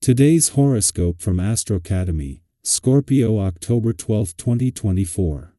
Today's horoscope from Astrocademy, Scorpio October 12, 2024.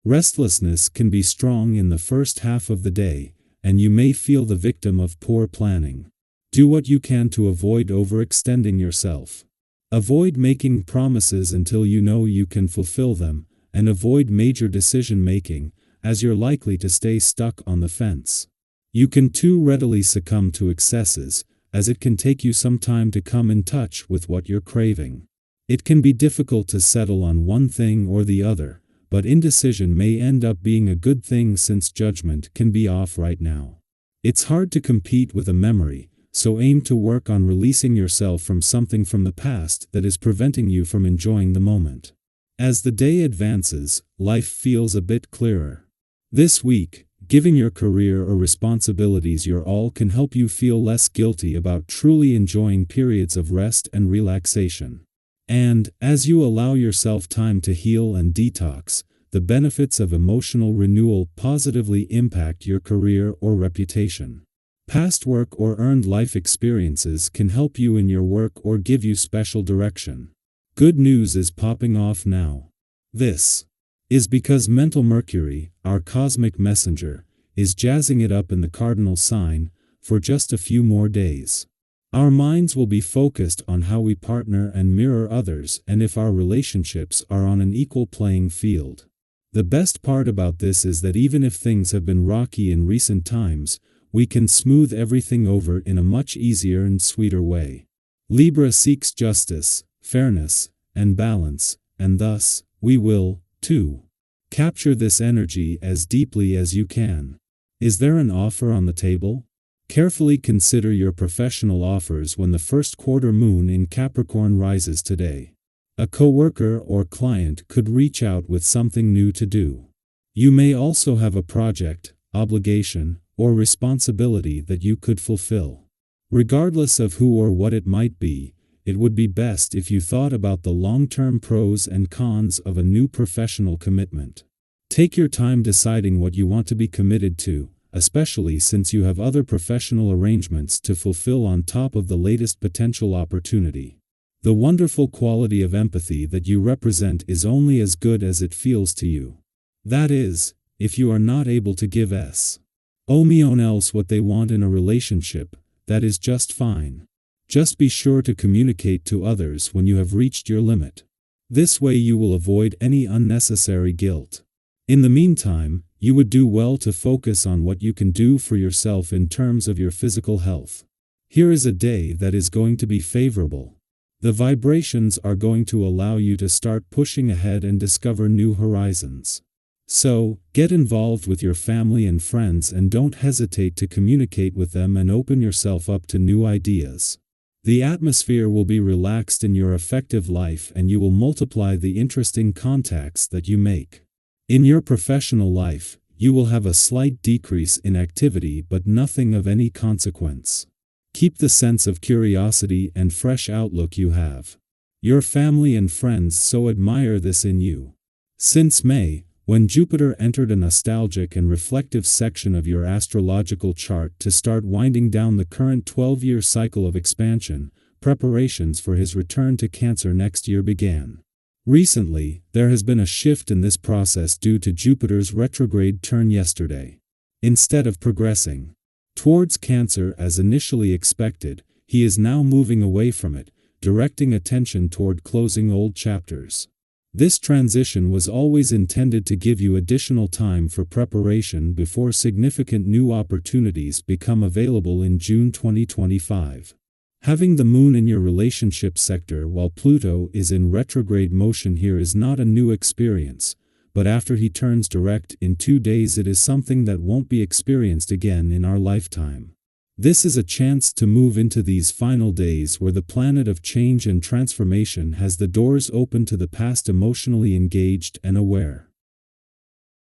Restlessness can be strong in the first half of the day, and you may feel the victim of poor planning. Do what you can to avoid overextending yourself. Avoid making promises until you know you can fulfill them, and avoid major decision-making, as you're likely to stay stuck on the fence. You can too readily succumb to excesses, as it can take you some time to come in touch with what you're craving. It can be difficult to settle on one thing or the other, but indecision may end up being a good thing since judgment can be off right now. It's hard to compete with a memory, so aim to work on releasing yourself from something from the past that is preventing you from enjoying the moment. As the day advances, life feels a bit clearer. This week, giving your career or responsibilities your all can help you feel less guilty about truly enjoying periods of rest and relaxation. And, as you allow yourself time to heal and detox, the benefits of emotional renewal positively impact your career or reputation. Past work or earned life experiences can help you in your work or give you special direction. Good news is popping off now. This is because mental Mercury, our cosmic messenger, is jazzing it up in the cardinal sign for just a few more days. Our minds will be focused on how we partner and mirror others and if our relationships are on an equal playing field. The best part about this is that even if things have been rocky in recent times, we can smooth everything over in a much easier and sweeter way. Libra seeks justice, fairness, and balance, and thus, we will, too. Capture this energy as deeply as you can. Is there an offer on the table? Carefully consider your professional offers when the first quarter moon in Capricorn rises today. A coworker or client could reach out with something new to do. You may also have a project, obligation, or responsibility that you could fulfill. Regardless of who or what it might be, it would be best if you thought about the long-term pros and cons of a new professional commitment. Take your time deciding what you want to be committed to, especially since you have other professional arrangements to fulfill on top of the latest potential opportunity. The wonderful quality of empathy that you represent is only as good as it feels to you. That is, if you are not able to give someone else what they want in a relationship, that is just fine. Just be sure to communicate to others when you have reached your limit. This way you will avoid any unnecessary guilt. In the meantime, you would do well to focus on what you can do for yourself in terms of your physical health. Here is a day that is going to be favorable. The vibrations are going to allow you to start pushing ahead and discover new horizons. So, get involved with your family and friends and don't hesitate to communicate with them and open yourself up to new ideas. The atmosphere will be relaxed in your affective life and you will multiply the interesting contacts that you make. In your professional life, you will have a slight decrease in activity but nothing of any consequence. Keep the sense of curiosity and fresh outlook you have. Your family and friends so admire this in you. Since May, when Jupiter entered a nostalgic and reflective section of your astrological chart to start winding down the current 12-year cycle of expansion, preparations for his return to Cancer next year began. Recently, there has been a shift in this process due to Jupiter's retrograde turn yesterday. Instead of progressing towards Cancer as initially expected, he is now moving away from it, directing attention toward closing old chapters. This transition was always intended to give you additional time for preparation before significant new opportunities become available in June 2025. Having the moon in your relationship sector while Pluto is in retrograde motion here is not a new experience, but after he turns direct in 2 days it is something that won't be experienced again in our lifetime. This is a chance to move into these final days where the planet of change and transformation has the doors open to the past emotionally engaged and aware.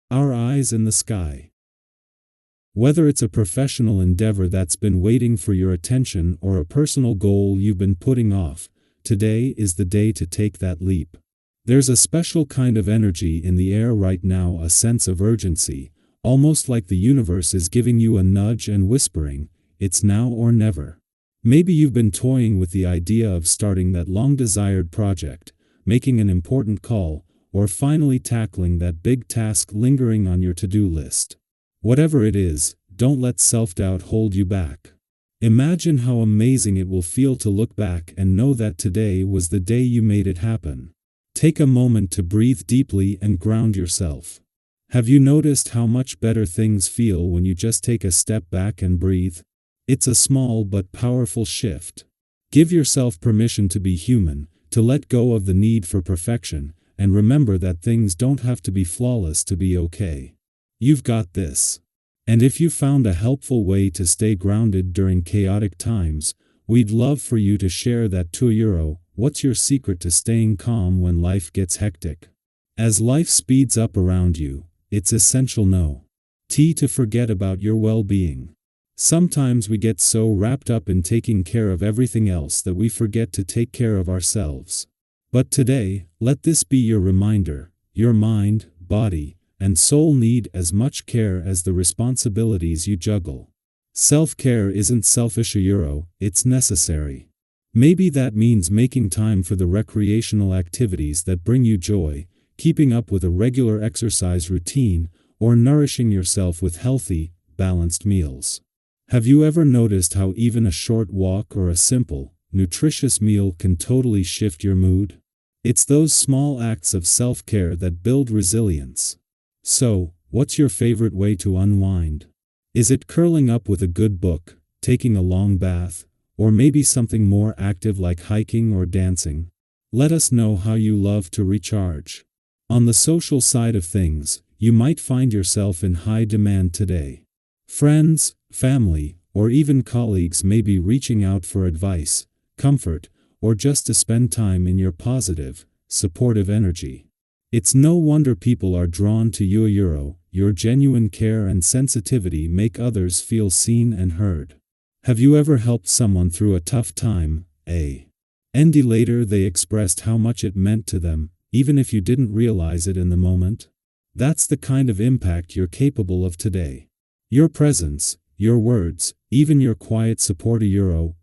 Our eyes in the sky. Whether it's a professional endeavor that's been waiting for your attention or a personal goal you've been putting off, today is the day to take that leap. There's a special kind of energy in the air right now, a sense of urgency, almost like the universe is giving you a nudge and whispering, "It's now or never." Maybe you've been toying with the idea of starting that long-desired project, making an important call, or finally tackling that big task lingering on your to-do list. Whatever it is, don't let self-doubt hold you back. Imagine how amazing it will feel to look back and know that today was the day you made it happen. Take a moment to breathe deeply and ground yourself. Have you noticed how much better things feel when you just take a step back and breathe? It's a small but powerful shift. Give yourself permission to be human, to let go of the need for perfection, and remember that things don't have to be flawless to be okay. You've got this. And if you found a helpful way to stay grounded during chaotic times, we'd love for you to share that too. What's your secret to staying calm when life gets hectic? As life speeds up around you, it's essential to forget about your well-being. Sometimes we get so wrapped up in taking care of everything else that we forget to take care of ourselves. But today, let this be your reminder: your mind, body, and soul need as much care as the responsibilities you juggle. Self-care isn't selfish, it's necessary. Maybe that means making time for the recreational activities that bring you joy, keeping up with a regular exercise routine, or nourishing yourself with healthy, balanced meals. Have you ever noticed how even a short walk or a simple, nutritious meal can totally shift your mood? It's those small acts of self-care that build resilience. So, what's your favorite way to unwind? Is it curling up with a good book, taking a long bath, or maybe something more active like hiking or dancing? Let us know how you love to recharge. On the social side of things, you might find yourself in high demand today. Friends, family, or even colleagues may be reaching out for advice, comfort, or just to spend time in your positive, supportive energy. It's no wonder people are drawn to you. Your genuine care and sensitivity make others feel seen and heard. Have you ever helped someone through a tough time? And later they expressed how much it meant to them, even if you didn't realize it in the moment? That's the kind of impact you're capable of today. Your presence, your words, even your quiet support.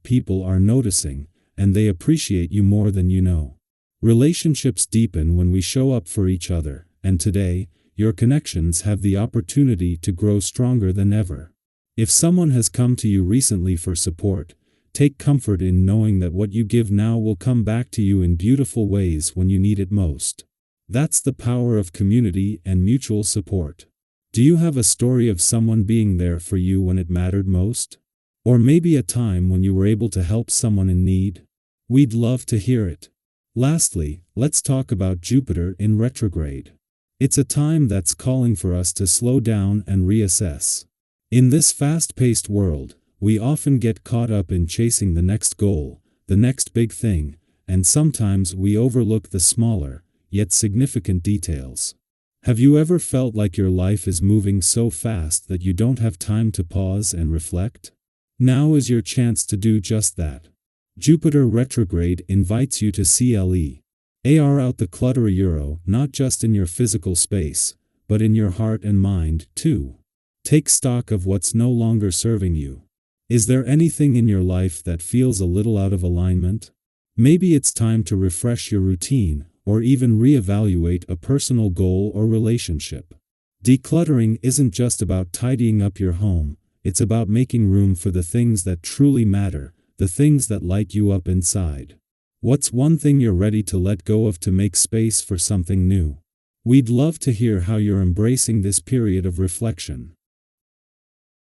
People are noticing, and they appreciate you more than you know. Relationships deepen when we show up for each other, and today, your connections have the opportunity to grow stronger than ever. If someone has come to you recently for support, take comfort in knowing that what you give now will come back to you in beautiful ways when you need it most. That's the power of community and mutual support. Do you have a story of someone being there for you when it mattered most? Or maybe a time when you were able to help someone in need? We'd love to hear it. Lastly, let's talk about Jupiter in retrograde. It's a time that's calling for us to slow down and reassess. In this fast-paced world, we often get caught up in chasing the next goal, the next big thing, and sometimes we overlook the smaller, yet significant details. Have you ever felt like your life is moving so fast that you don't have time to pause and reflect? Now is your chance to do just that. Jupiter retrograde invites you to clear out the clutter, not just in your physical space, but in your heart and mind, too. Take stock of what's no longer serving you. Is there anything in your life that feels a little out of alignment? Maybe it's time to refresh your routine, or even reevaluate a personal goal or relationship. Decluttering isn't just about tidying up your home, it's about making room for the things that truly matter, the things that light you up inside. What's one thing you're ready to let go of to make space for something new? We'd love to hear how you're embracing this period of reflection.